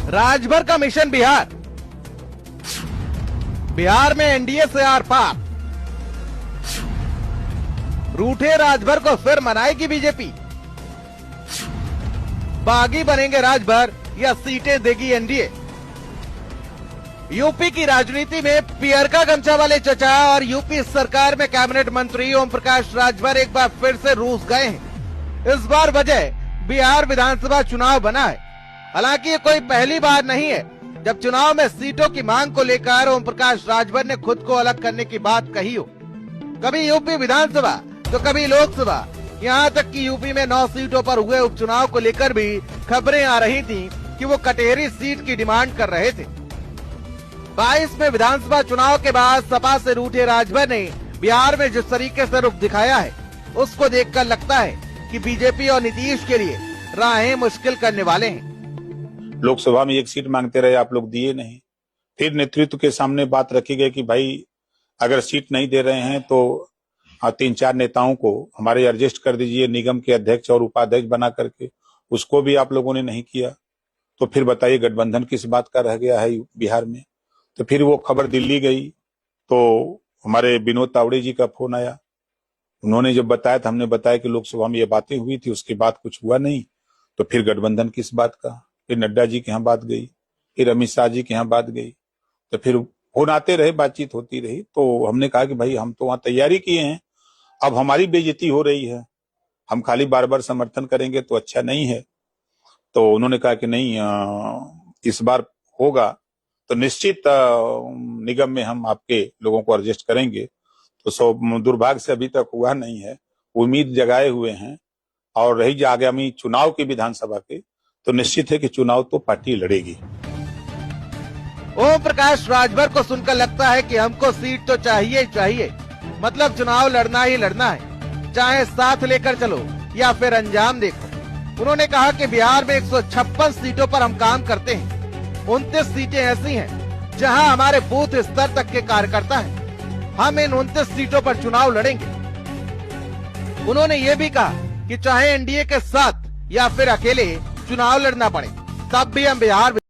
राजभर का मिशन बिहार। बिहार में एनडीए से आर पार। रूठे राजभर को फिर मनाएगी बीजेपी। बागी बनेंगे राजभर या सीटें देगी एनडीए। यूपी की राजनीति में पियर का गमछा वाले चचा और यूपी सरकार में कैबिनेट मंत्री ओम प्रकाश राजभर एक बार फिर से रूस गए हैं। इस बार वजह बिहार विधानसभा चुनाव बना है। हालांकि ये कोई पहली बार नहीं है जब चुनाव में सीटों की मांग को लेकर ओम प्रकाश राजभर ने खुद को अलग करने की बात कही हो। कभी यूपी विधानसभा तो कभी लोकसभा, यहाँ तक कि यूपी में 9 सीटों पर हुए उपचुनाव को लेकर भी खबरें आ रही थीं कि वो कटेरी सीट की डिमांड कर रहे थे। 22 में विधानसभा चुनाव के बाद सपा से रूठे राजभर ने बिहार में जिस तरीके से रुख दिखाया है, उसको देखकर लगता है कि बीजेपी और नीतीश के लिए राहें मुश्किल करने वाले हैं। लोकसभा में 1 सीट मांगते रहे, आप लोग दिए नहीं। फिर नेतृत्व के सामने बात रखी गई कि भाई अगर सीट नहीं दे रहे हैं तो 3-4 नेताओं को हमारे एडजस्ट कर दीजिए निगम के अध्यक्ष और उपाध्यक्ष बना करके। उसको भी आप लोगों ने नहीं किया। तो फिर बताइए गठबंधन किस बात का रह गया है बिहार में। तो फिर वो खबर दिल्ली गई तो हमारे विनोद तावड़े जी का फोन आया। उन्होंने जब बताया तो हमने बताया कि लोकसभा में ये बातें हुई थी, उसके बाद कुछ हुआ नहीं। तो फिर गठबंधन किस बात का। फिर नड्डा जी के यहाँ बात गई, फिर अमित शाह जी के यहाँ बात गई। तो फिर फोन आते रहे, बातचीत होती रही। तो हमने कहा कि भाई हम तो वहां तैयारी किए हैं, अब हमारी बेइज्जती हो रही है, हम खाली बार बार समर्थन करेंगे तो अच्छा नहीं है। तो उन्होंने कहा कि नहीं, इस बार होगा तो निश्चित निगम में हम आपके लोगों को एडजस्ट करेंगे। तो दुर्भाग्य से अभी तक हुआ नहीं है। उम्मीद जगाए हुए हैं। और रही आगामी चुनाव की विधानसभा के, तो निश्चित है कि चुनाव तो पार्टी लड़ेगी। ओम प्रकाश राजभर को सुनकर लगता है कि हमको सीट तो चाहिए ही चाहिए, मतलब चुनाव लड़ना ही लड़ना है, चाहे साथ लेकर चलो या फिर अंजाम देखो। उन्होंने कहा कि बिहार में 156 सीटों पर हम काम करते हैं। 29 सीटें ऐसी हैं जहां हमारे बूथ स्तर तक के कार्यकर्ता हैं। हम इन 29 सीटों पर चुनाव लड़ेंगे। उन्होंने ये भी कहा कि चाहे एनडीए के साथ या फिर अकेले चुनाव लड़ना पड़े, तब भी हम बिहार